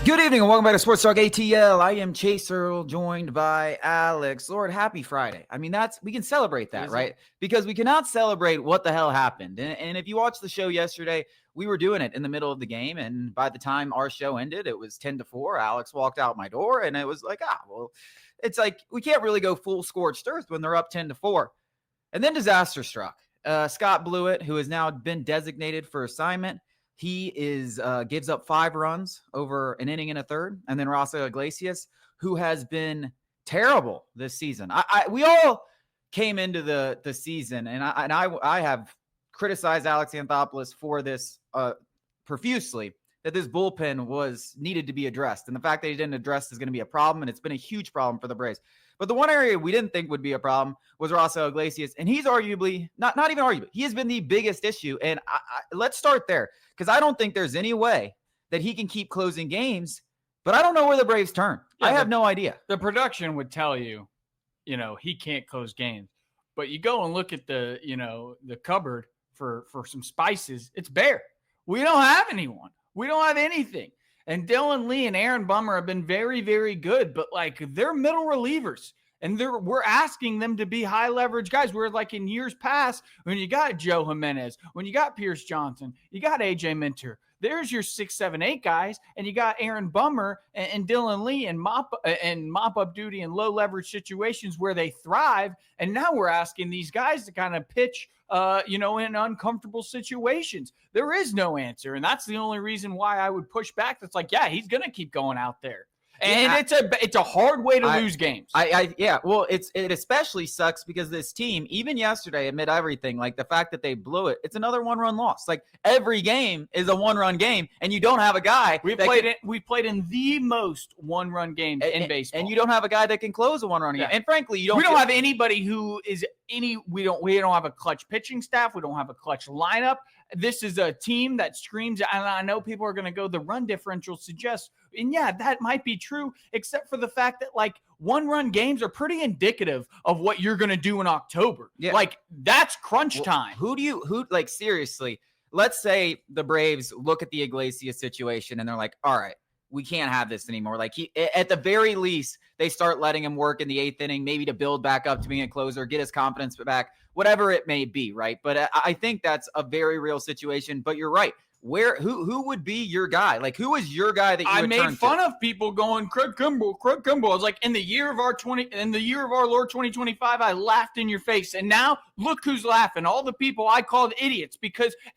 Good evening and welcome back to Sports Talk ATL. I am Chase Earl, joined by Alex. Lord, happy Friday. I mean, we can celebrate that, right? Because we cannot celebrate what the hell happened. And if you watched the show yesterday, we were doing it in the middle of the game. And by the time our show ended, it was 10-4. Alex walked out my door and it was like, it's like we can't really go full scorched earth when they're up 10-4. And then disaster struck. Scott Blewett, who has now been designated for assignment, he gives up 5 runs over an inning and a third. And then Raisel Iglesias, who has been terrible this season. We all came into the season, and I have criticized Alex Anthopoulos for this profusely, that this bullpen needed to be addressed. And the fact that he didn't address is going to be a problem, and it's been a huge problem for the Braves. But the one area we didn't think would be a problem was Raisel Iglesias, and he's arguably, not even arguably, he has been the biggest issue. And let's start there, because I don't think there's any way that he can keep closing games, but I don't know where the Braves turn. Yeah, I have no idea. The production would tell you, he can't close games. But you go and look at the cupboard for some spices, it's bare. We don't have anyone. We don't have anything. And Dylan Lee and Aaron Bummer have been very, very good, but they're middle relievers. And we're asking them to be high leverage guys. We're like in years past when you got Joe Jimenez, when you got Pierce Johnson, you got AJ Minter. There's your 6, 7, 8 guys, and you got Aaron Bummer and Dylan Lee and mop up duty in low leverage situations where they thrive. And now we're asking these guys to kind of pitch, in uncomfortable situations. There is no answer, and that's the only reason why I would push back. That's he's going to keep going out there. And it's a hard way to lose games. Well, it especially sucks because this team, even yesterday, amid everything, the fact that they blew it, it's another 1-run loss. Every game is a 1-run game, and you don't have a guy. We played in the most 1-run games in baseball, and you don't have a guy that can close a 1-run game. And frankly, we don't have anybody who is we don't have a clutch pitching staff. We don't have a clutch lineup. This is a team that screams, and I know people are going to go, the run differential suggests, and yeah, that might be true, except for the fact that 1-run games are pretty indicative of what you're going to do in October. Yeah. That's crunch time. Seriously, let's say the Braves look at the Iglesias situation and they're like, all right, we can't have this anymore. At the very least, they start letting him work in the 8th inning, maybe to build back up to being a closer, get his confidence back, whatever it may be, right? But I think that's a very real situation. But you're right. Who would be your guy? Who is your guy that you would turn to? I made fun of people going, Kirk Cousins. I was in the year of our Lord 2025, I laughed in your face. And now look who's laughing. All the people I called idiots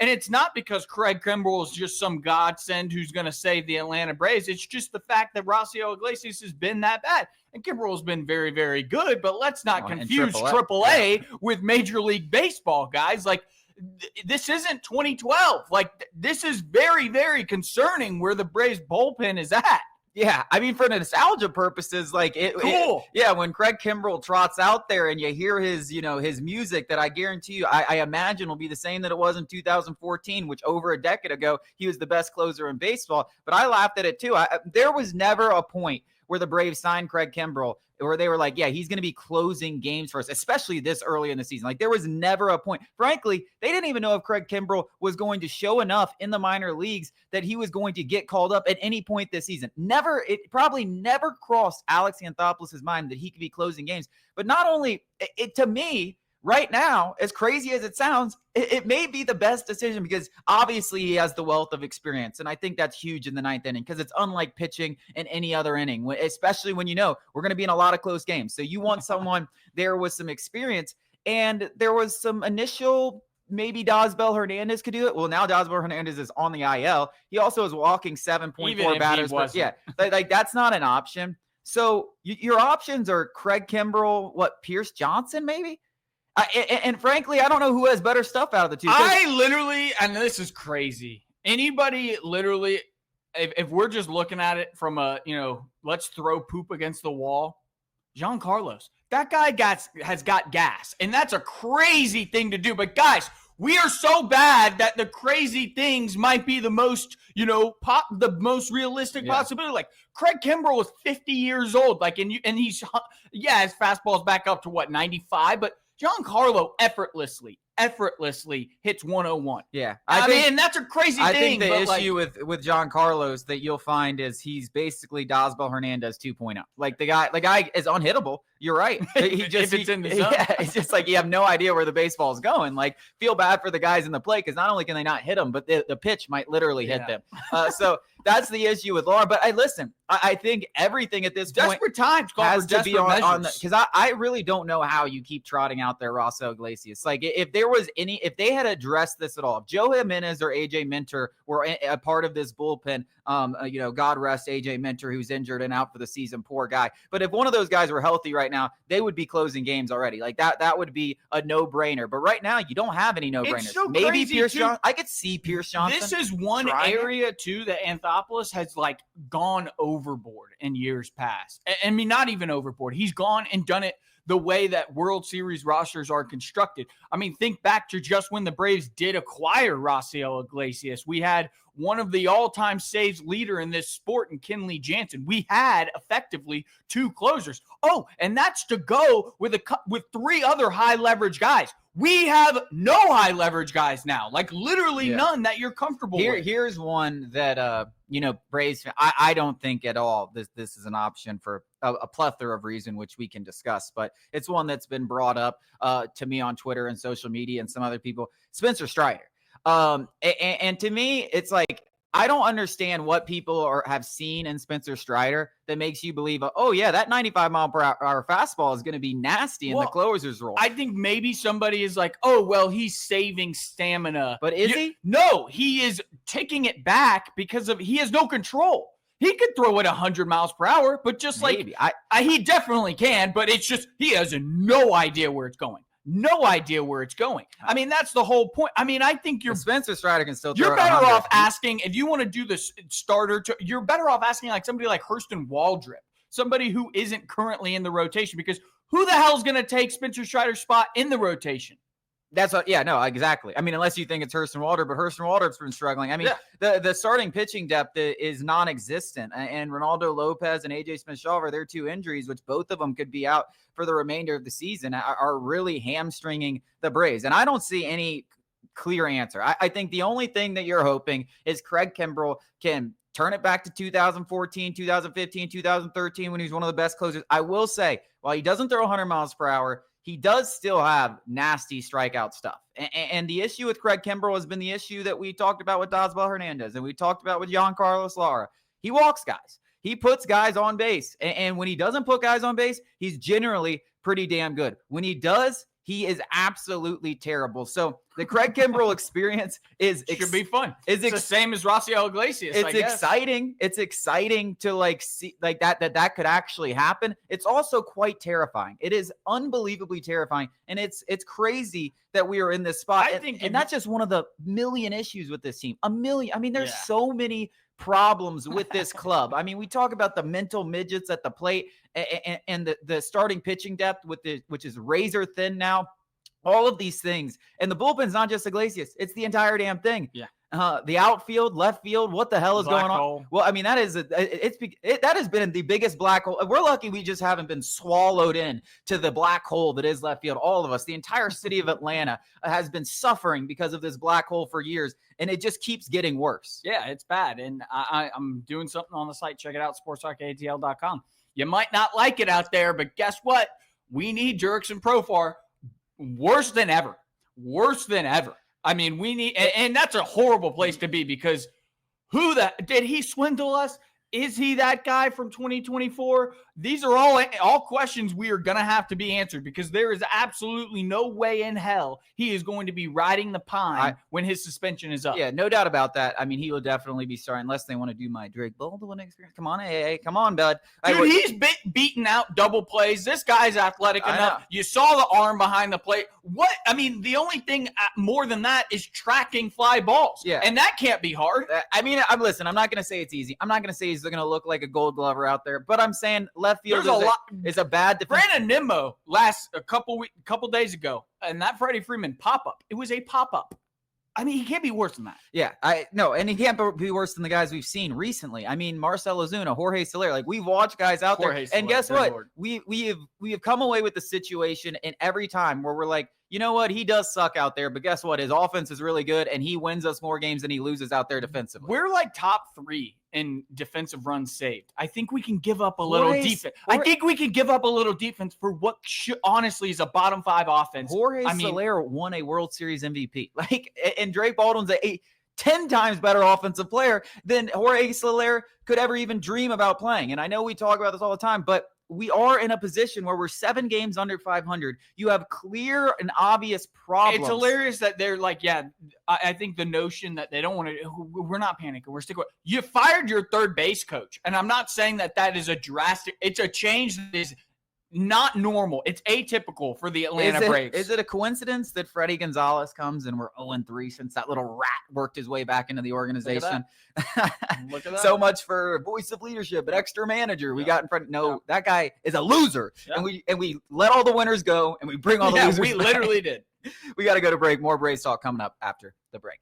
and it's not because Craig Kimbrell is just some godsend who's going to save the Atlanta Braves. It's just the fact that Raisel Iglesias has been that bad. And Kimbrell has been very, very good, but let's not confuse AAA with Major League Baseball, guys. This isn't 2012. This is very, very concerning where the Braves bullpen is at. Yeah, I mean, for nostalgia purposes, cool. When Craig Kimbrell trots out there and you hear his music, that I guarantee you, I imagine will be the same that it was in 2014, which over a decade ago, he was the best closer in baseball. But I laughed at it too. There was never a point where the Braves signed Craig Kimbrell where they were like, yeah, he's going to be closing games for us, especially this early in the season. There was never a point. Frankly, they didn't even know if Craig Kimbrell was going to show enough in the minor leagues that he was going to get called up at any point this season. It probably never crossed Alex Anthopoulos' mind that he could be closing games. But not only, to me, right now, as crazy as it sounds, it may be the best decision because obviously he has the wealth of experience. And I think that's huge in the 9th inning because it's unlike pitching in any other inning, especially when we're going to be in a lot of close games. So you want someone there with some experience. And there was some initial, maybe Dosbel Hernandez could do it. Well, now Dosbel Hernandez is on the IL. He also is walking 7.4 batters. But yeah, that's not an option. So your options are Craig Kimbrell, Pierce Johnson maybe? And frankly, I don't know who has better stuff out of the two. And this is crazy. Anybody literally, if we're just looking at it from let's throw poop against the wall, Giancarlo, that guy has got gas. And that's a crazy thing to do. But guys, we are so bad that the crazy things might be the most, the most realistic possibility. Craig Kimbrell is 50 years old. His fastball's back up to 95, but Giancarlo effortlessly effortlessly hits 101. Yeah. I mean, that's a crazy thing. I think the issue with John Carlos that you'll find is he's basically Dosbel Hernandez 2.0. Like the guy is unhittable. You're right. He just if it's in the zone. Yeah, it's just like you have no idea where the baseball is going. Like, feel bad for the guys in the play because not only can they not hit them, but the pitch might literally hit them. So that's the issue with Laura. But I think everything at this point desperate times has to be on because I really don't know how you keep trotting out there Rossell Iglesias. Like, if they had addressed this at all, if Joe Jimenez or AJ Minter were a part of this bullpen, God rest AJ Minter, who's injured and out for the season, poor guy. But if one of those guys were healthy right now, they would be closing games already. Like that would be a no-brainer. But right now, you don't have any no-brainers. So maybe Pierce Johnson. I could see Pierce Johnson. This is one area too that Anthopoulos has like gone overboard in years past. I mean, not even overboard. He's gone and done it the way that World Series rosters are constructed. I mean, think back to just when the Braves did acquire Rossell Iglesias. We had one of the all-time saves leader in this sport in Kenley Jansen. We had effectively 2 closers. Oh, and that's to go with three other high-leverage guys. We have no high-leverage guys now, like literally none that you're comfortable with. Here's one that, Braves, I don't think at all this is an option for a plethora of reasons, which we can discuss, but it's one that's been brought up to me on Twitter and social media and some other people. Spencer Strider. And to me, it's like, I don't understand what people have seen in Spencer Strider that makes you believe, oh yeah, that 95-mile-per-hour fastball is going to be nasty in the closer's role. I think maybe somebody is like, oh, well, he's saving stamina. But is he? No, he is taking it back because he has no control. He could throw it 100 miles per hour, but just maybe. He definitely can, but it's just he has no idea where it's going. No idea where it's going. I mean, that's the whole point. I mean, I think Spencer Strider can still throw you're better off asking, if you want to do this starter, you're better off asking like somebody like Hurston Waldrep, somebody who isn't currently in the rotation, because who the hell is going to take Spencer Strider's spot in the rotation? That's what, no, exactly. I mean, unless you think it's Hurston Waldrep, but Hurston Waldrep's been struggling. I mean, the starting pitching depth is non-existent, and Ronaldo Lopez and AJ Smith-Shawver, their 2 injuries, which both of them could be out for the remainder of the season, are really hamstringing the Braves. And I don't see any clear answer. I think the only thing that you're hoping is Craig Kimbrell can turn it back to 2014, 2015, 2013, when he was one of the best closers. I will say, while he doesn't throw 100 miles per hour, he does still have nasty strikeout stuff. And the issue with Craig Kimbrell has been the issue that we talked about with Dosbel Hernandez and we talked about with Giancarlo Lara. He walks guys. He puts guys on base. And when he doesn't put guys on base, he's generally pretty damn good. When he does, he is absolutely terrible. So the Craig Kimbrell experience should be fun. It's the same as Rossell Iglesias. It's exciting. It's exciting to see that could actually happen. It's also quite terrifying. It is unbelievably terrifying, and it's crazy that we are in this spot. And that's just one of the million issues with this team. A million. I mean, there's so many problems with this club. I mean, we talk about the mental midgets at the plate and the starting pitching depth which is razor thin now. All of these things. And the bullpen's not just Iglesias. It's the entire damn thing. Yeah. The outfield, left field, what the hell is going on? Well, I mean, that has been the biggest black hole. We're lucky we just haven't been swallowed in to the black hole that is left field. All of us, the entire city of Atlanta has been suffering because of this black hole for years, and it just keeps getting worse. Yeah, it's bad. And I'm doing something on the site. Check it out, SportsTalkATL.com. You might not like it out there, but guess what? We need Jerks and Profar worse than ever. I mean, we need, and that's a horrible place to be, because did he swindle us? Is he that guy from 2024? These are all questions we are going to have to be answered, because there is absolutely no way in hell he is going to be riding the pine when his suspension is up. Yeah, no doubt about that. I mean, he will definitely be starting, unless they want to do my Drake Baldwin experience. Come on, hey, come on, bud. Dude, he's beating out double plays. This guy's athletic enough. You saw the arm behind the plate. I mean, the only thing more than that is tracking fly balls. Yeah. And that can't be hard. I mean, I'm not going to say it's easy. I'm not going to say he's going to look like a Gold Glover out there, but I'm saying left field is a bad defense. Brandon Nimmo a couple days ago, and that Freddie Freeman pop-up, it was a pop-up. I mean, he can't be worse than that. Yeah, and he can't be worse than the guys we've seen recently. I mean, Marcell Ozuna, Jorge Soler, like we've watched guys out there, and guess what? We have come away with the situation, and every time where we're like, you know what? He does suck out there, but guess what? His offense is really good, and he wins us more games than he loses out there defensively. We're like top 3 in defensive runs saved. I think we can give up a little defense. I think we can give up a little defense for what honestly is a bottom 5 offense. Jorge Soler won a World Series MVP. And Drake Baldwin's a 10 times better offensive player than Jorge Soler could ever even dream about playing. And I know we talk about this all the time, but we are in a position where we're 7 games under 500. You have clear and obvious problems. It's hilarious that they're like, yeah, I think the notion that they don't want to, we're not panicking. We're sticking with, you fired your third base coach. And I'm not saying that is a drastic, it's a change that is not normal. It's atypical for the Atlanta Braves. Is it a coincidence that Freddie Gonzalez comes and we're 0-3 since that little rat worked his way back into the organization? Look at that. So much for voice of leadership, an extra manager we got in front. No, that guy is a loser. And we let all the winners go and we bring all the losers we back. Literally did. We got to go to break. More Braves talk coming up after the break.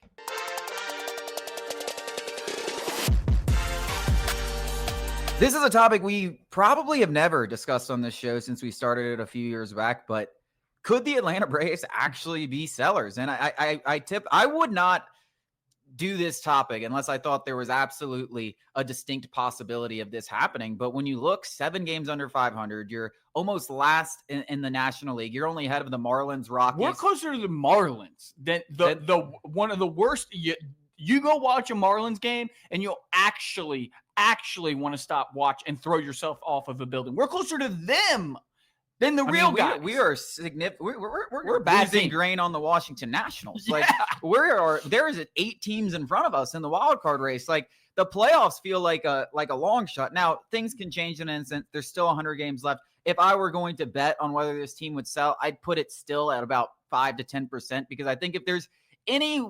This is a topic we probably have never discussed on this show since we started it a few years back, but could the Atlanta Braves actually be sellers? And I would not do this topic unless I thought there was absolutely a distinct possibility of this happening. But when you look 7 games under 500, you're almost last in the National League. You're only ahead of the Marlins, Rockies. We're closer to the Marlins than the one of the worst. You go watch a Marlins game and you'll actually want to stop, watch, and throw yourself off of a building. We're closer to them than the real guys. We are significant. We're losing grain on the Washington Nationals. There is 8 teams in front of us in the wild card race. Like, the playoffs feel like a long shot. Now, things can change in an instant. There's still 100 games left. If I were going to bet on whether this team would sell, I'd put it still at about 5 to 10%, because I think if there's any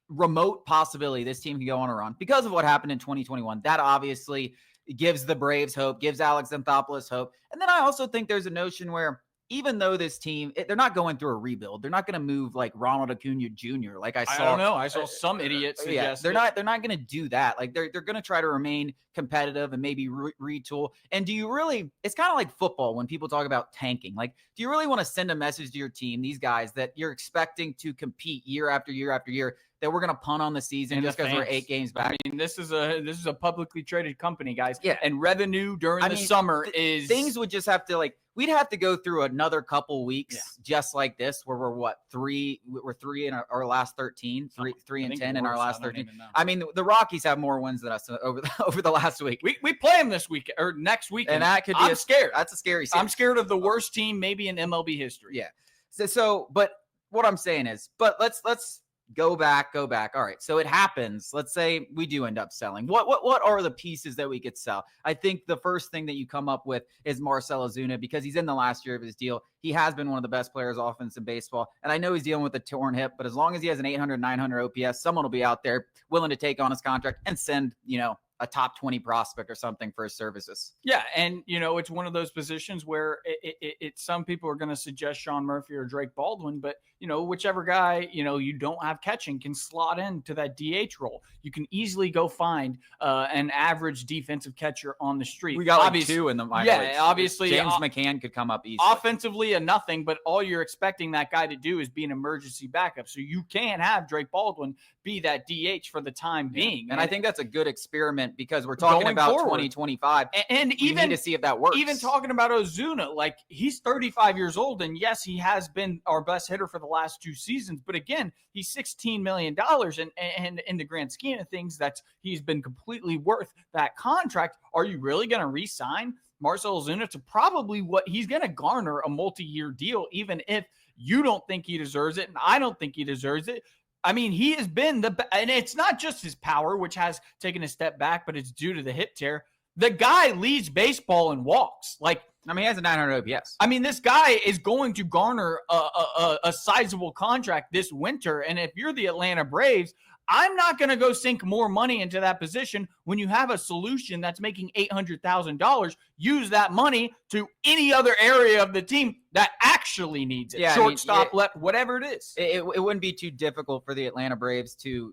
remote possibility this team can go on a run because of what happened in 2021, that obviously gives the Braves hope, gives Alex Anthopoulos hope. And then I also think there's a notion where, even though this team, they're not going through a rebuild, they're not going to move like Ronald Acuna Jr. Like I saw. I don't know. I saw some idiots suggest. They're not going to do that. Like, they're going to try to remain competitive and maybe retool. And do you really? It's kind of like football when people talk about tanking. Like, do you really want to send a message to your team, these guys that you're expecting to compete year after year after year, that we're going to punt on the season just because we're 8 games back? I mean, this is a publicly traded company, guys. Yeah. And revenue during the summer is things would just have to we'd have to go through another couple weeks just like this, where we're 3 in our last 13, 3 and 10 in our last 13. I mean, the Rockies have more wins than us over the last week. We play them this week or next week, and that could be I'm scared. That's a scary series. I'm scared of the worst team maybe in MLB history. Yeah. So but what I'm saying is, but let's go back. All right. So it happens. Let's say we do end up selling. What are the pieces that we could sell? I think the first thing that you come up with is Marcell Ozuna, because he's in the last year of his deal. He has been one of the best players offense in baseball. And I know he's dealing with a torn hip, but as long as he has an 800, 900 OPS, someone will be out there willing to take on his contract and send, a top 20 prospect or something for his services. Yeah. And, it's one of those positions where some people are going to suggest Sean Murphy or Drake Baldwin, but, whichever guy, you don't have catching can slot into that DH role. You can easily go find an average defensive catcher on the street. We got 2 in the minor leagues. Obviously. James McCann could come up easily. Offensively, a nothing, but all you're expecting that guy to do is be an emergency backup. So you can't have Drake Baldwin be that DH for the time being. And I think that's a good experiment, because we're talking about 2025. And we even need to see if that works. Even talking about Ozuna, like, he's 35 years old, and yes, he has been our best hitter for the last 2 seasons. But again, he's $16 million, and in the grand scheme of things, he's been completely worth that contract. Are you really going to re-sign Marcell Ozuna to probably what he's going to garner a multi-year deal, even if you don't think he deserves it and I don't think he deserves it? I mean, he has been and it's not just his power, which has taken a step back, but it's due to the hip tear. The guy leads baseball in walks. He has a 900 OPS. I mean, this guy is going to garner a sizable contract this winter. And if you're the Atlanta Braves, I'm not going to go sink more money into that position when you have a solution that's making $800,000. Use that money to any other area of the team that actually needs it. Yeah, shortstop, left, whatever it is. It wouldn't be too difficult for the Atlanta Braves to,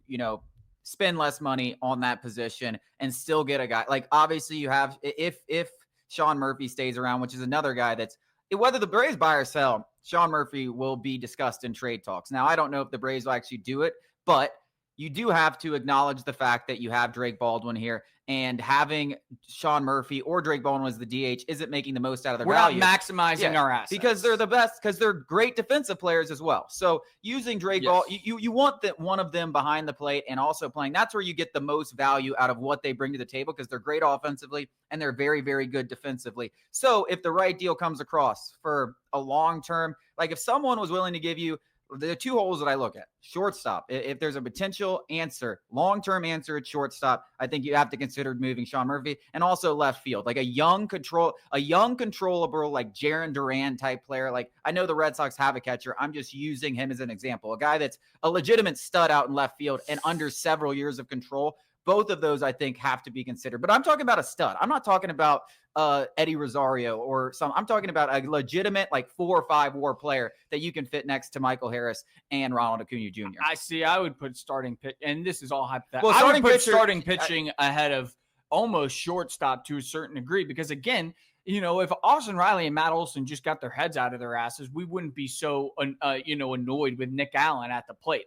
spend less money on that position and still get a guy. Like, obviously you have, if Sean Murphy stays around, which is another guy that's, whether the Braves buy or sell, Sean Murphy will be discussed in trade talks. Now, I don't know if the Braves will actually do it, but you do have to acknowledge the fact that you have Drake Baldwin here, and having Sean Murphy or Drake Baldwin as the DH isn't making the most out of their value. We're not maximizing our assets. Because they're the best, because they're great defensive players as well. So using Drake Baldwin, you want that one of them behind the plate and also playing. That's where you get the most value out of what they bring to the table, because they're great offensively and they're very, very good defensively. So if the right deal comes across for a long term, like if someone was willing to give you the two holes that I look at, shortstop, if there's a potential answer, long-term answer at shortstop, I think you have to consider moving Sean Murphy, and also left field, like a young controllable, like Jarren Duran type player. Like, I know the Red Sox have a catcher. I'm just using him as an example. A guy that's a legitimate stud out in left field and under several years of control. Both of those, I think, have to be considered. But I'm talking about a stud. I'm not talking about Eddie Rosario or some. I'm talking about a legitimate, like 4 or 5 WAR player that you can fit next to Michael Harris and Ronald Acuna Jr. I would put starting pitch, and this is all hypothetical. Well, I would put starting pitching ahead of almost shortstop to a certain degree, because again, if Austin Riley and Matt Olson just got their heads out of their asses, we wouldn't be so annoyed with Nick Allen at the plate.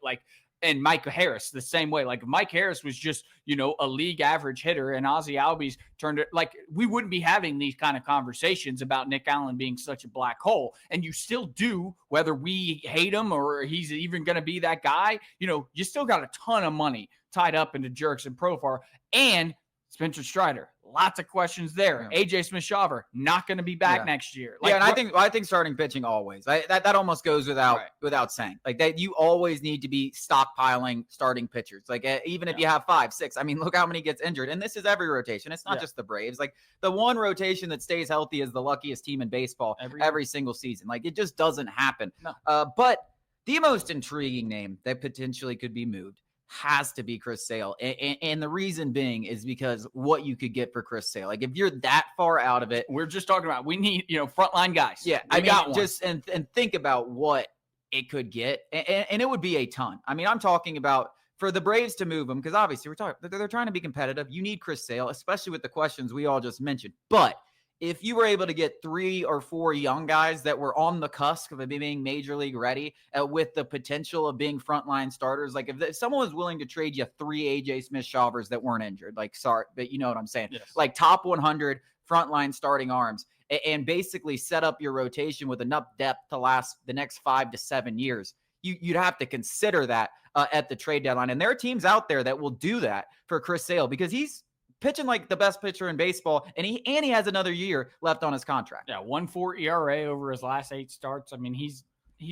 And Mike Harris the same way. Like, if Mike Harris was just, a league average hitter and Ozzie Albies turned it, like, we wouldn't be having these kind of conversations about Nick Allen being such a black hole. And you still do, whether we hate him or he's even going to be that guy, you still got a ton of money tied up into Jerks and Profar and Spencer Strider. Lots of questions there. Yeah. AJ Smith-Shawver not going to be back next year. And I think starting pitching always. That almost goes without saying. Like, that you always need to be stockpiling starting pitchers. Like, even if you have 5, 6. I mean, look how many gets injured. And this is every rotation. It's not just the Braves. Like, the one rotation that stays healthy is the luckiest team in baseball every single season. Like, it just doesn't happen. No. But the most intriguing name that potentially could be moved has to be Chris Sale. And the reason being is because what you could get for Chris Sale. Like, if you're that far out of it, we're just talking about, we need, frontline guys. Yeah. I got just, and think about what it could get. And it would be a ton. I mean, I'm talking about for the Braves to move him, because obviously they're trying to be competitive. You need Chris Sale, especially with the questions we all just mentioned. But if you were able to get 3 or 4 young guys that were on the cusp of being major league ready with the potential of being frontline starters, like if someone was willing to trade you 3 AJ Smith-Shawvers that weren't injured, like, sorry, but you know what I'm saying? Yes. Like top 100 frontline starting arms, and basically set up your rotation with enough depth to last the next 5 to 7 years, you'd have to consider that at the trade deadline. And there are teams out there that will do that for Chris Sale, because he's pitching like the best pitcher in baseball, and he has another year left on his contract. Yeah, 1.4 ERA over his last 8 starts. I mean, he's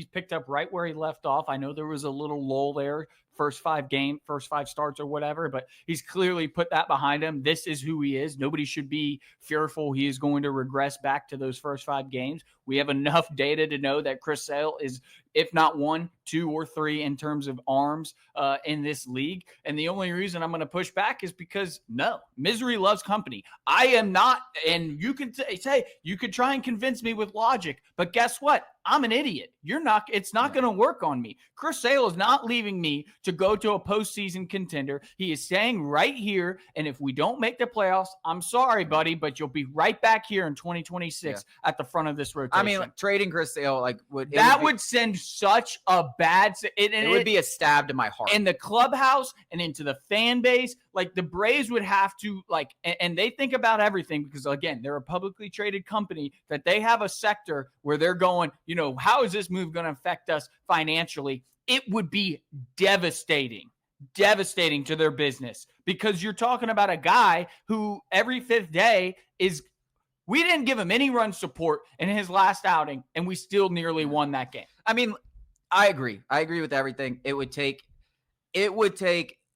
picked up right where he left off. I know there was a little lull there, first 5 starts or whatever, but he's clearly put that behind him. This is who he is. Nobody should be fearful he is going to regress back to those first 5 games. We have enough data to know that Chris Sale is, if not 1, 2, or 3 in terms of arms in this league. And the only reason I'm going to push back is because, no, misery loves company. I am not, and you could say, you could try and convince me with logic, but guess what? I'm an idiot. It's not going to work on me. Chris Sale is not leaving me to go to a postseason contender. He is staying right here. And if we don't make the playoffs, I'm sorry, buddy, but you'll be right back here in 2026 at the front of this rotation. I mean, trading Chris Sale, like, would send such a bad, it would be a stab to my heart. In the clubhouse and into the fan base. Like, the Braves would have to, like, and they think about everything, because again, they're a publicly traded company, that they have a sector where they're going, how is this move going to affect us financially? It would be devastating to their business, because you're talking about a guy who every 5th day we didn't give him any run support in his last outing, and we still nearly won that game. I mean, I agree with everything. It would take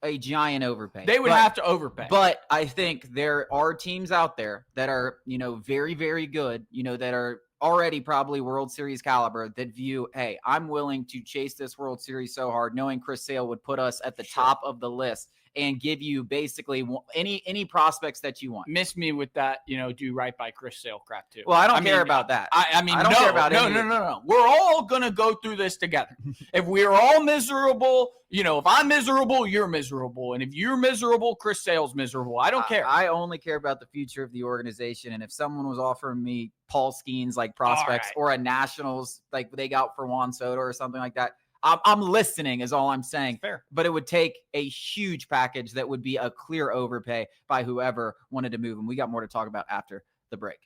a giant overpay. They would have to overpay. But I think there are teams out there that are, very, very good, that are already probably World Series caliber, that view, hey, I'm willing to chase this World Series so hard, knowing Chris Sale would put us at the top of the list. and give you basically any prospects that you want. Miss me with that, do right by Chris Sale crap too. Well, I don't care about that. I don't care about no. We're all gonna go through this together. If we're all miserable, if I'm miserable, you're miserable, and if you're miserable, Chris Sale's miserable. I don't care. I only care about the future of the organization, and if someone was offering me Paul Skeens like prospects or a Nationals like they got for Juan Soto or something like that, I'm listening is all I'm saying. Fair. But it would take a huge package that would be a clear overpay by whoever wanted to move him. We got more to talk about after the break.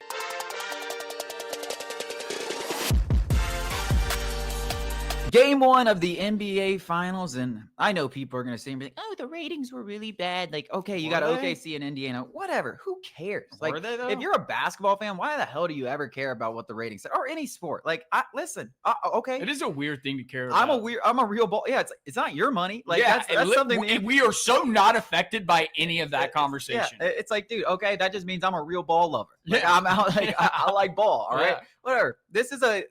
Game 1 of the NBA Finals, and I know people are going to say, oh, the ratings were really bad. Like, okay, you got OKC and Indiana. Whatever. Who cares? Like, were they, though? If you're a basketball fan, why the hell do you ever care about what the ratings are? Or any sport? Like, listen, okay. It is a weird thing to care about. I'm a real ball. Yeah, it's not your money. Like, that's something. We are so not affected by any of that conversation. Yeah, it's like, dude, okay, that just means I'm a real ball lover. Like, I'm out. Like, I like ball. All right. Whatever.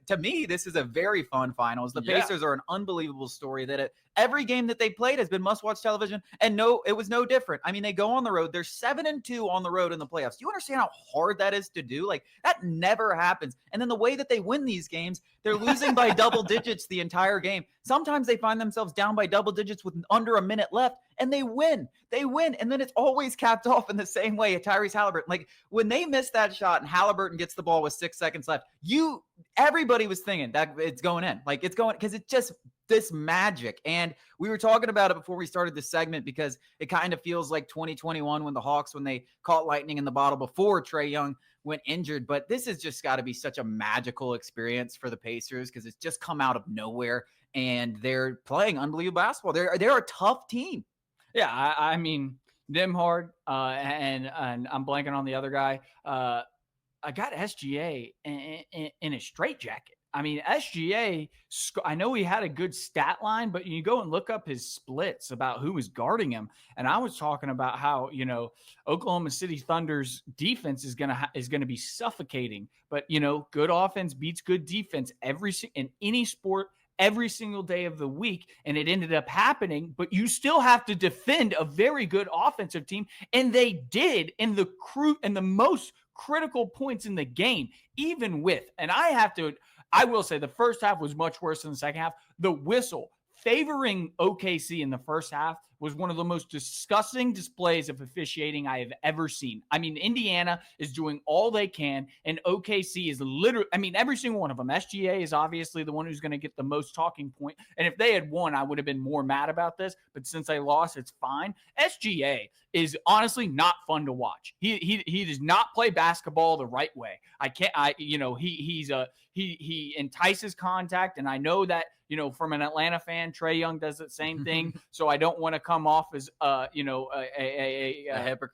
To me, this is a very fun finals. The Pacers are an unbelievable story that every game that they played has been must-watch television, and it was no different. I mean, they go on the road. They're 7-2 on the road in the playoffs. Do you understand how hard that is to do? Like, that never happens. And then the way that they win these games, they're losing by double digits the entire game. Sometimes they find themselves down by double digits with under a minute left, and they win. And then it's always capped off in the same way at Tyrese Halliburton. Like, when they miss that shot and Halliburton gets the ball with 6 seconds left, everybody was thinking that it's going in. Like, it's going, because it's just this magic. And we were talking about it before we started this segment, because it kind of feels like 2021 when the Hawks, when they caught lightning in the bottle before Trae Young went injured. But this has just got to be such a magical experience for the Pacers, because it's just come out of nowhere and they're playing unbelievable basketball. They're a tough team. Yeah, I mean, Nimhard, and I'm blanking on the other guy. I got SGA in a straitjacket. I mean, SGA, I know he had a good stat line, but you go and look up his splits about who was guarding him. And I was talking about how, Oklahoma City Thunder's defense is going to be suffocating. But, good offense beats good defense in any sport every single day of the week. And it ended up happening, but you still have to defend a very good offensive team. And they did in the most critical points in the game, even with, and I will say the first half was much worse than the second half. The whistle favoring OKC in the first half was one of the most disgusting displays of officiating I have ever seen. I mean, Indiana is doing all they can, and OKC is literally, every single one of them. SGA is obviously the one who's going to get the most talking point. And if they had won, I would have been more mad about this. But since they lost, it's fine. SGA is honestly not fun to watch. He does not play basketball the right way. He entices contact, and I know that, from an Atlanta fan, Trae Young does the same thing. So I don't want to come off as a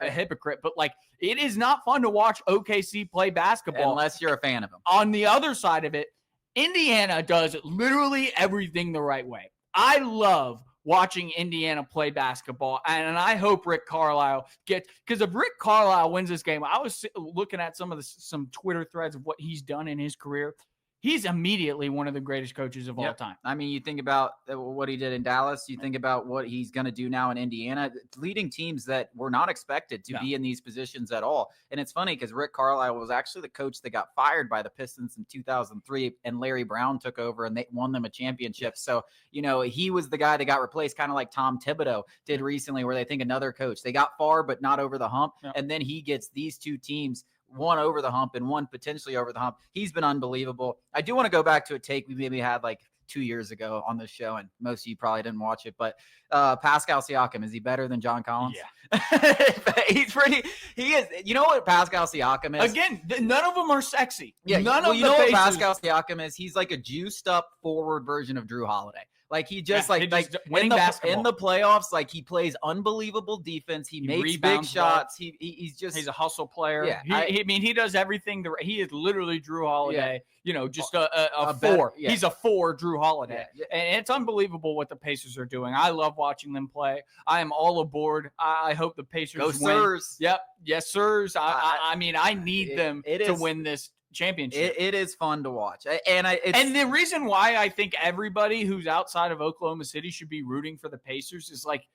hypocrite, but like, it is not fun to watch OKC play basketball unless you're a fan of them. On the other side of it, Indiana does literally everything the right way. I love watching Indiana play basketball, and I hope Rick Carlisle because if Rick Carlisle wins this game, I was looking at some Twitter threads of what he's done in his career. He's immediately one of the greatest coaches of all time. I mean, you think about what he did in Dallas. You think about what he's going to do now in Indiana, leading teams that were not expected to be in these positions at all. And it's funny because Rick Carlisle was actually the coach that got fired by the Pistons in 2003, and Larry Brown took over and they won them a championship. So, he was the guy that got replaced, kind of like Tom Thibodeau did recently, where they think another coach. They got far, but not over the hump. Yeah. And then he gets these two teams, one over the hump and one potentially over the hump. He's been unbelievable. I do want to go back to a take we maybe had like 2 years ago on this show, and most of you probably didn't watch it, but Pascal Siakam, is he better than John Collins? Yeah. He is. You know what Pascal Siakam is? Again, none of them are sexy. Yeah. None of you know what Pascal Siakam is? He's like a juiced up forward version of Drew Holiday. Like he just winning basketball in the playoffs, like he plays unbelievable defense. He makes big shots. He's a hustle player. Yeah, he does everything. He is literally Drew Holiday. Yeah. Just a four. He's a 4 Drew Holiday, and it's unbelievable what the Pacers are doing. I love watching them play. I am all aboard. I hope the Pacers go win. Sirs. Yep, yes, sirs. I need them to win this championship. It is fun to watch, and the reason why I think everybody who's outside of Oklahoma City should be rooting for the Pacers is like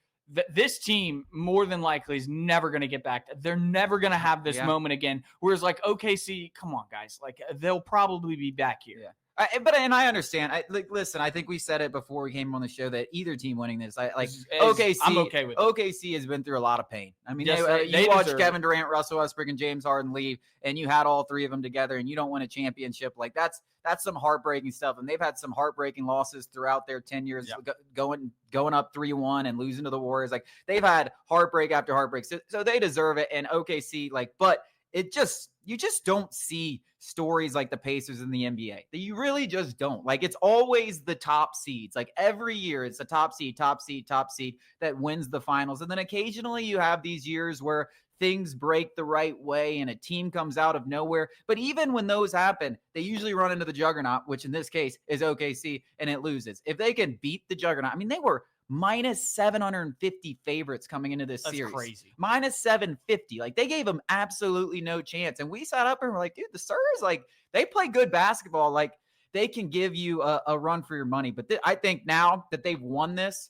this team more than likely is never going to get back. They're never going to have this moment again. Whereas like OKC, come on, guys, like they'll probably be back here. Yeah. And I understand. Listen, I think we said it before we came on the show that either team winning this, OKC, I'm okay with it. OKC has been through a lot of pain. I mean, Yes, you watch Kevin Durant, Russell Westbrook, and James Harden leave, and you had all three of them together, and you don't win a championship. Like that's some heartbreaking stuff. And they've had some heartbreaking losses throughout their 10 years, going up 3-1 and losing to the Warriors. Like they've had heartbreak after heartbreak, so they deserve it. And OKC, but you just don't see stories like the Pacers in the NBA. That you really just don't. Like it's always the top seeds. Like every year it's a top seed that wins the finals. And then occasionally you have these years where things break the right way and a team comes out of nowhere. But even when those happen, they usually run into the juggernaut, which in this case is OKC, and it loses. If they can beat the juggernaut, I mean, they were minus 750 favorites coming into this series. That's crazy. Minus 750. Like they gave them absolutely no chance. And we sat up and we're like, dude, the Spurs, like they play good basketball. Like they can give you a run for your money. But I think now that they've won this,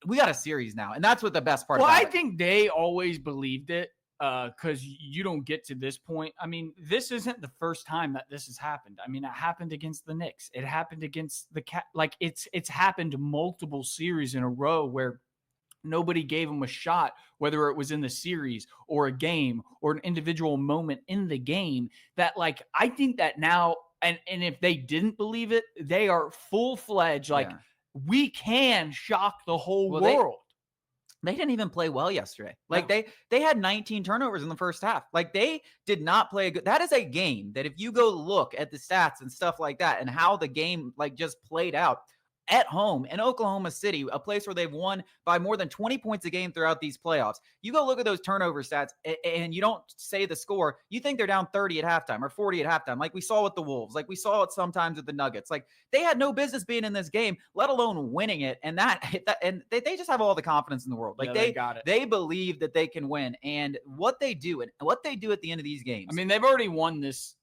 we got a series now. And that's what the best part about it. I think they always believed it. Because you don't get to this point. I mean, this isn't the first time that this has happened. I mean, it happened against the Knicks. It happened against the Cat. Like it's happened multiple series in a row where nobody gave them a shot, whether it was in the series or a game or an individual moment in the game. That like I think that now, and if they didn't believe it, they are full-fledged. Like we can shock the whole world. They didn't even play well yesterday. Like they had 19 turnovers in the first half. Like they did not play a good. That is a game that if you go look at the stats and stuff like that and how the game like just played out at home in Oklahoma City, a place where they've won by more than 20 points a game throughout these playoffs. You go look at those turnover stats and you don't say the score. You think they're down 30 at halftime or 40 at halftime, like we saw with the Wolves, like we saw it sometimes with the Nuggets. Like they had no business being in this game, let alone winning it. And they just have all the confidence in the world. Like they got it. They believe that they can win. And what they do at the end of these games. I mean, they've already won this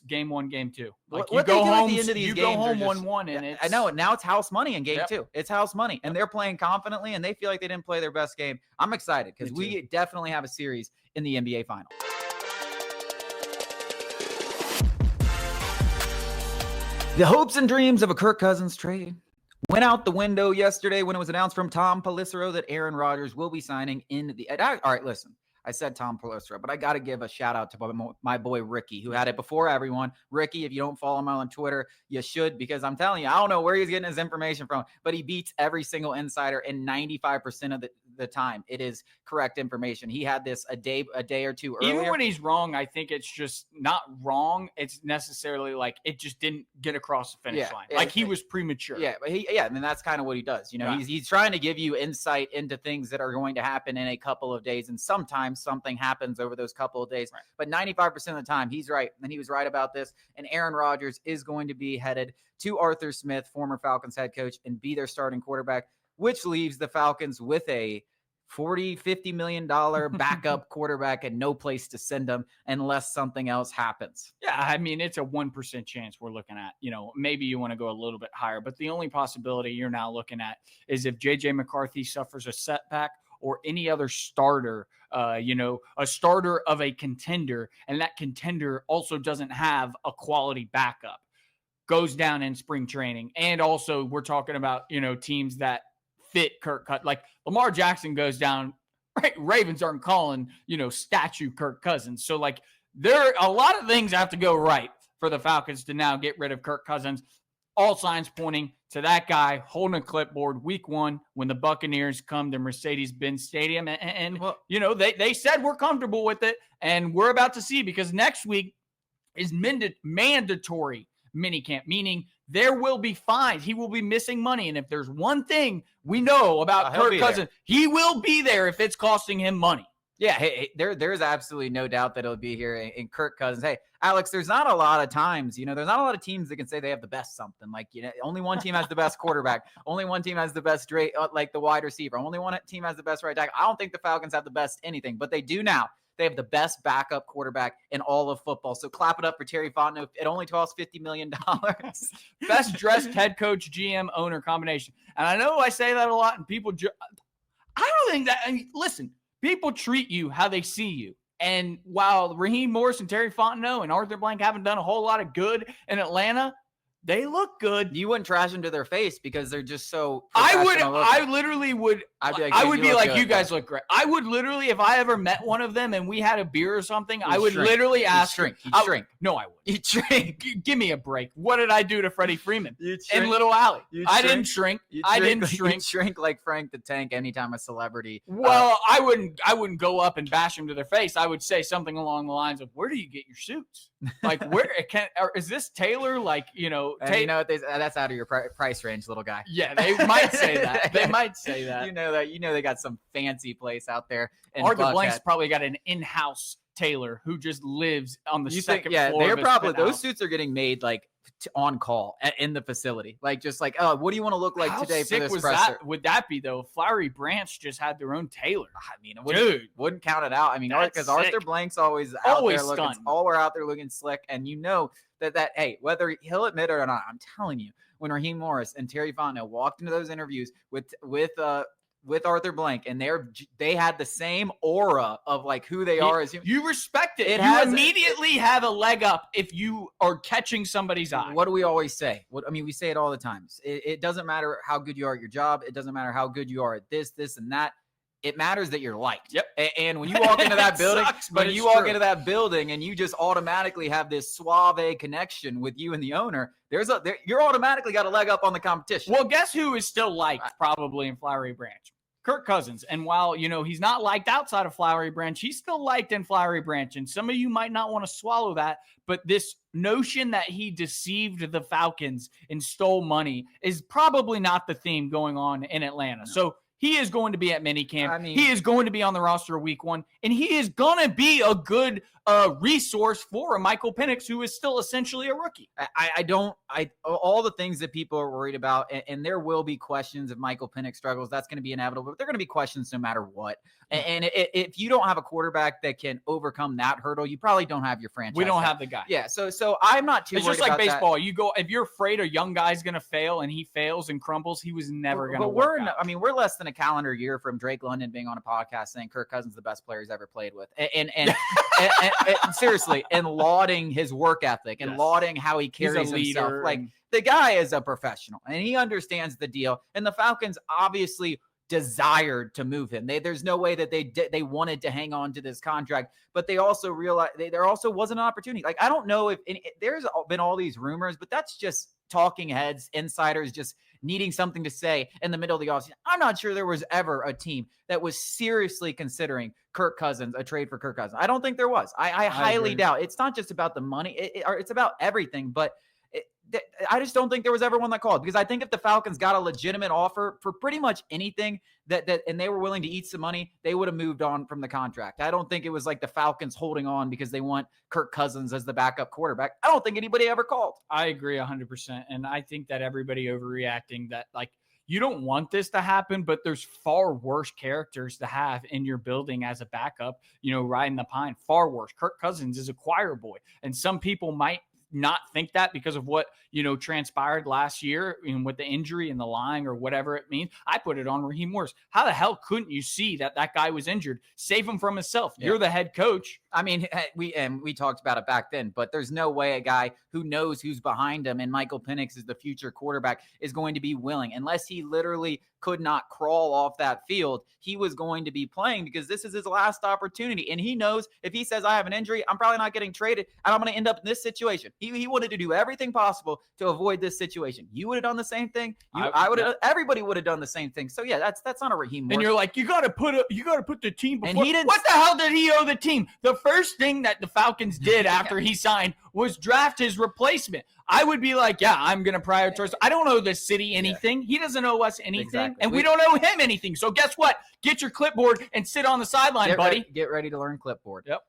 game 1, game 2. Like what you go home, at the end of these you games go home 1-1, and I know. Now it's house money in game 2. It's house money, and they're playing confidently, and they feel like they didn't play their best game. I'm excited because we definitely have a series in the NBA Finals. The hopes and dreams of a Kirk Cousins trade went out the window yesterday when it was announced from Tom Pelissero that Aaron Rodgers will be signing in the. All right, listen. I said Tom Pelissero, but I got to give a shout out to my boy Ricky, who had it before everyone. Ricky, if you don't follow him on Twitter, you should, because I'm telling you, I don't know where he's getting his information from, but he beats every single insider, and 95% of the time it is correct information. He had this a day or two earlier. Even when he's wrong, I think it's just not wrong. It's necessarily like it just didn't get across the finish line. Like he was premature. Yeah, but I mean, that's kind of what he does. You know, he's trying to give you insight into things that are going to happen in a couple of days, and sometimes something happens over those couple of days. Right. But 95% of the time, he's right, and he was right about this. And Aaron Rodgers is going to be headed to Arthur Smith, former Falcons head coach, and be their starting quarterback, which leaves the Falcons with a $40-50 million backup quarterback and no place to send them unless something else happens. Yeah, I mean, it's a 1% chance we're looking at. You know, maybe you want to go a little bit higher, but the only possibility you're now looking at is if J.J. McCarthy suffers a setback or any other starter, a starter of a contender, and that contender also doesn't have a quality backup, goes down in spring training. And also we're talking about, teams that fit Kirk Cousins. Like Lamar Jackson goes down, right? Ravens aren't calling, statue Kirk Cousins. So like there are a lot of things have to go right for the Falcons to now get rid of Kirk Cousins. All signs pointing to that guy holding a clipboard week 1 when the Buccaneers come to Mercedes-Benz Stadium. And they said we're comfortable with it. And we're about to see, because next week is mandatory minicamp, meaning there will be fines. He will be missing money. And if there's one thing we know about Kirk Cousins, he will be there if it's costing him money. Yeah, there's absolutely no doubt that he'll be here in Kirk Cousins. Hey, Alex, there's not a lot of times, there's not a lot of teams that can say they have the best something. Like, only one team has the best quarterback. Only one team has the best the wide receiver. Only one team has the best right tackle. I don't think the Falcons have the best anything, but they do now. They have the best backup quarterback in all of football. So clap it up for Terry Fontenot. It only costs $50 million. Best dressed head coach, GM, owner combination. And I know I say that a lot, and people I don't think that. I mean, listen, people treat you how they see you. And while Raheem Morris and Terry Fontenot and Arthur Blank haven't done a whole lot of good in Atlanta, they look good. You wouldn't trash them to their face because they're just so I literally would. I would be like, you guys look great. I would literally, if I ever met one of them and we had a beer or something, I would literally ask. You'd shrink. No, I would. You'd shrink. Give me a break. What did I do to Freddie Freeman in Little Alley? I didn't shrink. I didn't shrink. You'd shrink like Frank the Tank anytime a celebrity. Well, I wouldn't go up and bash him to their face. I would say something along the lines of, "Where do you get your suits? Like, where is this tailor? Like, you know, you know what that's out of your price range, little guy." Yeah, they might say that. They might say that. You know they got some fancy place out there. Arthur Blank's probably got an in-house tailor who just lives on the second floor. Yeah, they're probably those suits are getting made like on call in the facility. Like just like, oh, what do you want to look like today for this presser? Would that be though? Flowery Branch just had their own tailor. I mean, wouldn't count it out. I mean, because Arthur Blank's always out there looking, we're out there looking slick, and you know that hey, whether he'll admit it or not, I'm telling you, when Raheem Morris and Terry Fontenot walked into those interviews with Arthur Blank, and they had the same aura of like who they are as you respect it. You immediately have a leg up if you are catching somebody's eye. What do we always say? We say it all the time. It doesn't matter how good you are at your job. It doesn't matter how good you are at this, and that. It matters that you're liked. Yep. And when you walk into that building, walk into that building and you just automatically have this suave connection with you and the owner, you're automatically got a leg up on the competition. Well, guess who is still liked probably in Flowery Branch? Kirk Cousins. And while, he's not liked outside of Flowery Branch, he's still liked in Flowery Branch. And some of you might not want to swallow that, but this notion that he deceived the Falcons and stole money is probably not the theme going on in Atlanta. No. So he is going to be at minicamp. He is going to be on the roster week 1, and he is going to be a good resource for a Michael Penix, who is still essentially a rookie. All the things that people are worried about, and there will be questions if Michael Penix struggles. That's going to be inevitable, but they're going to be questions no matter what. And if you don't have a quarterback that can overcome that hurdle, you probably don't have your franchise. We don't have the guy. Yeah. So I'm not too. It's just like baseball. You go if you're afraid a young guy's going to fail and he fails and crumbles, he was never going to. But we're less than a calendar year from Drake London being on a podcast saying Kirk Cousins is the best player he's ever played with, and seriously, and lauding his work ethic and lauding how he carries himself. Like the guy is a professional and he understands the deal. And the Falcons obviously desired to move him. There's no way that they wanted to hang on to this contract, but they also realized there also wasn't an opportunity. Like I don't know if there's been all these rumors, but that's just talking heads, insiders just needing something to say in the middle of the offseason. I'm not sure there was ever a team that was seriously considering Kirk Cousins, a trade for Kirk Cousins. I don't think there was. I highly doubt. It's not just about the money. It's about everything, but I just don't think there was ever one that called, because I think if the Falcons got a legitimate offer for pretty much anything and they were willing to eat some money, they would have moved on from the contract. I don't think it was like the Falcons holding on because they want Kirk Cousins as the backup quarterback. I don't think anybody ever called. I agree 100%. And I think that everybody overreacting that you don't want this to happen, but there's far worse characters to have in your building as a backup, riding the pine, far worse. Kirk Cousins is a choir boy. And some people might not think that because of what transpired last year with the injury and the lying or whatever it means. I put it on Raheem Morris. How the hell couldn't you see that guy was injured? Save him from himself. Yeah. You're the head coach. I mean, we talked about it back then, but there's no way a guy who knows who's behind him and Michael Penix is the future quarterback is going to be willing, unless he literally could not crawl off that field. He was going to be playing because this is his last opportunity. And he knows if he says I have an injury, I'm probably not getting traded and I'm going to end up in this situation. He wanted to do everything possible to avoid this situation. You would have done the same thing. Everybody would have done the same thing. So yeah, that's not a Raheem Morris. And you're like, you got to put the team before. And he didn't. What the hell did he owe the team? The first thing that the Falcons did after he signed was draft his replacement. I would be like, yeah, I'm going to prioritize. I don't owe the city anything. He doesn't owe us anything. And we don't owe him anything. So guess what? Get your clipboard and sit on the sideline, buddy. Get ready to learn clipboard. Yep.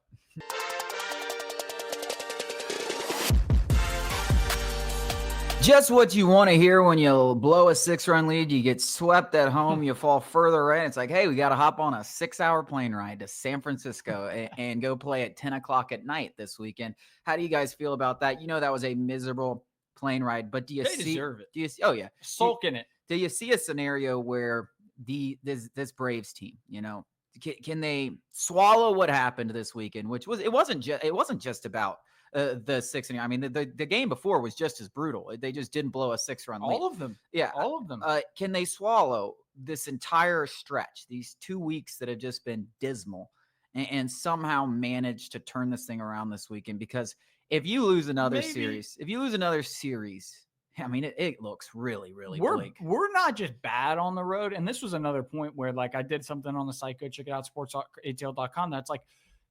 Just what you want to hear when you blow a 6-run lead. You get swept at home. You fall further in. It's like, hey, we got to hop on a 6-hour plane ride to San Francisco and go play at 10 o'clock at night this weekend. How do you guys feel about that? That was a miserable plane ride, but they deserve it. Oh, yeah. Sulk in it. Do you see a scenario where this Braves team, can they swallow what happened this weekend, which it wasn't just about the 6 inning. I mean, the game before was just as brutal. They just didn't blow a 6-run lead. All of them. Yeah. All of them. Can they swallow this entire stretch, these 2 weeks that have just been dismal, and somehow manage to turn this thing around this weekend? Because if you lose another series, I mean, it looks really, really bleak. We're not just bad on the road. And this was another point where, like, I did something on the site. Go check it out, SportsTalkATL.com. That's like,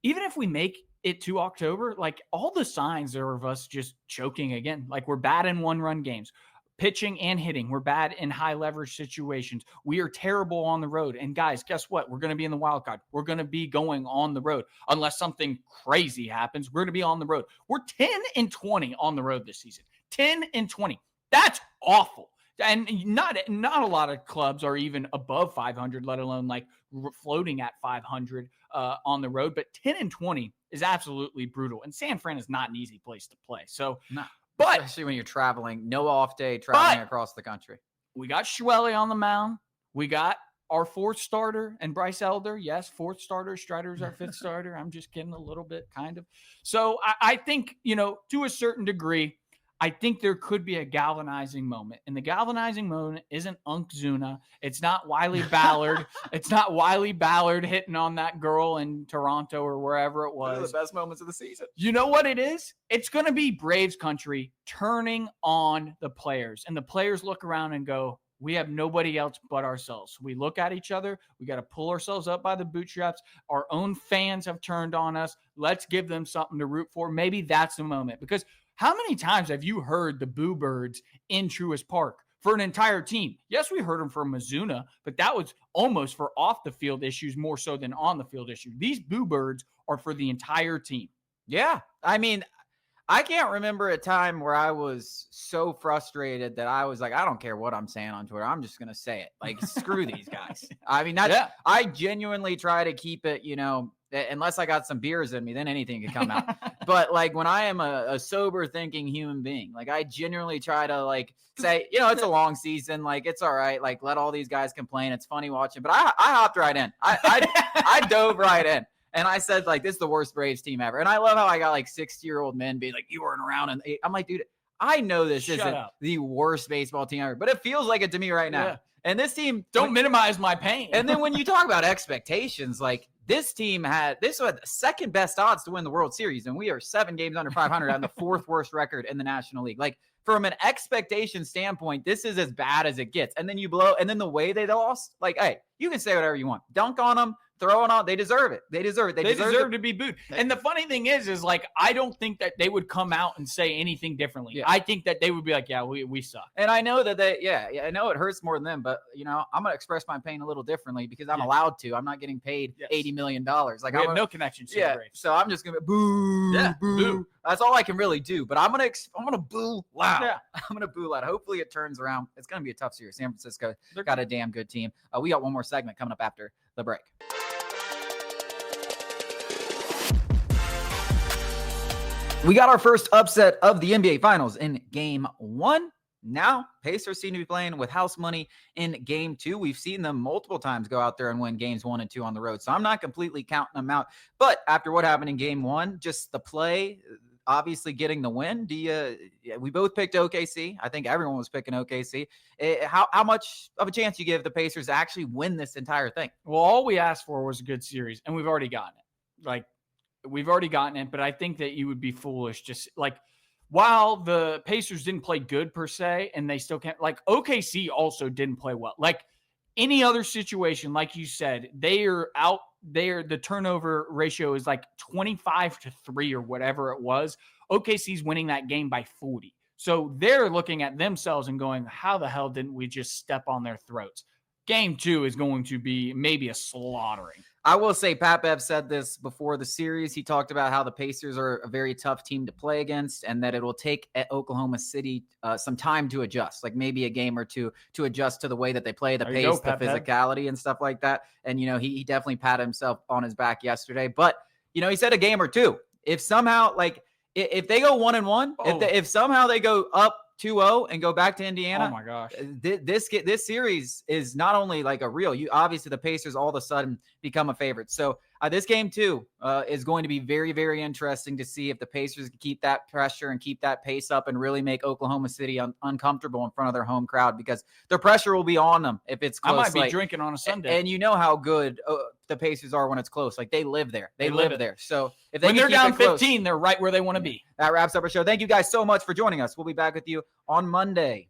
even if we make it to October, like, all the signs are of us just choking again. Like, we're bad in 1-run games, pitching and hitting. We're bad in high leverage situations. We are terrible on the road. And guys, guess what? We're going to be in the wild card. We're going to be going on the road. Unless something crazy happens, we're going to be on the road. We're 10-20 on the road this season. 10-20. That's awful. And not a lot of clubs are even above 500, let alone like floating at 500 on the road. But 10-20 is absolutely brutal. And San Fran is not an easy place to play. So, but especially when you're traveling, no off day, traveling across the country. We got Schwelle on the mound. We got our 4th starter and Bryce Elder. Yes, 4th starter. Strider's our 5th starter. I'm just kidding a little bit, kind of. So I think, to a certain degree, I think there could be a galvanizing moment. And the galvanizing moment isn't Zuna. It's not Wiley Ballard. It's not Wiley Ballard hitting on that girl in Toronto or wherever it was. One of the best moments of the season. You know what it is? It's going to be Braves country turning on the players. And the players look around and go, we have nobody else but ourselves. We look at each other. We got to pull ourselves up by the bootstraps. Our own fans have turned on us. Let's give them something to root for. Maybe that's the moment. Because how many times have you heard the Boo Birds in Truist Park for an entire team? Yes, we heard them for Mizuna, but that was almost for off the field issues more so than on the field issues. These Boo Birds are for the entire team. Yeah. I mean, I can't remember a time where I was so frustrated that I was like, I don't care what I'm saying on Twitter. I'm just going to say it. Like, screw these guys. I mean, I genuinely try to keep it, unless I got some beers in me, then anything could come out. But like when I am a sober thinking human being, like I genuinely try to like say, it's a long season. Like it's all right. Like let all these guys complain. It's funny watching, but I hopped right in. I dove right in. And I said, like, this is the worst Braves team ever. And I love how I got like 60-year-old men being like, you weren't around. And I'm like, dude, I know this isn't the worst baseball team ever, but it feels like it to me right now. Yeah. And this team, don't minimize my pain. And then when you talk about expectations, like this team had the second best odds to win the World Series. And we are 7 games under 500 on the 4th worst record in the National League. Like from an expectation standpoint, this is as bad as it gets. And then you blow, and then the way they lost, like, hey, you can say whatever you want. Dunk on them. Throw it on. They deserve it. They deserve it. They deserve to be booed. And the funny thing is like, I don't think that they would come out and say anything differently. Yeah. I think that they would be like, yeah, we suck. And I know that I know it hurts more than them, but I'm going to express my pain a little differently because I'm allowed to. I'm not getting paid $80 million. Like I have no connection to the Braves. So I'm just going to boo. That's all I can really do. But I'm going to boo loud. Yeah. I'm going to boo loud. Hopefully it turns around. It's going to be a tough series. San Francisco got a damn good team. We got one more segment coming up after the break. We got our first upset of the NBA Finals in Game 1. Now, Pacers seem to be playing with house money in Game 2. We've seen them multiple times go out there and win Games 1 and 2 on the road, so I'm not completely counting them out. But after what happened in Game 1, just the play, obviously getting the win, we both picked OKC. I think everyone was picking OKC. How much of a chance you give the Pacers to actually win this entire thing? Well, all we asked for was a good series, and we've already gotten it. We've already gotten it, but I think that you would be foolish. Just like, while the Pacers didn't play good per se, and they still can't, like OKC also didn't play well. Like any other situation, like you said, they are out there. The turnover ratio is like 25-3 or whatever it was. OKC's winning that game by 40. So they're looking at themselves and going, how the hell didn't we just step on their throats? Game 2 is going to be maybe a slaughtering. I will say Pat Bev said this before the series. He talked about how the Pacers are a very tough team to play against and that it will take at Oklahoma City some time to adjust, like maybe a game or two to adjust to the way that they play, the pace, the physicality and stuff like that. And, he definitely patted himself on his back yesterday. But, he said a game or two. If somehow, if they go 1-1, if somehow they go up 2-0 and go back to Oh Indiana. my gosh. This series is not only like a real, obviously the Pacers all of a sudden become a favorite. So this game too is going to be very, very interesting to see if the Pacers can keep that pressure and keep that pace up and really make Oklahoma City uncomfortable in front of their home crowd, because the pressure will be on them if it's close. I might be drinking on a Sunday. And you know how good the Pacers are when it's close. Like they live there. They live there. So if when they're down 15, they're right where they want to be. That wraps up our show. Thank you guys so much for joining us. We'll be back with you on Monday.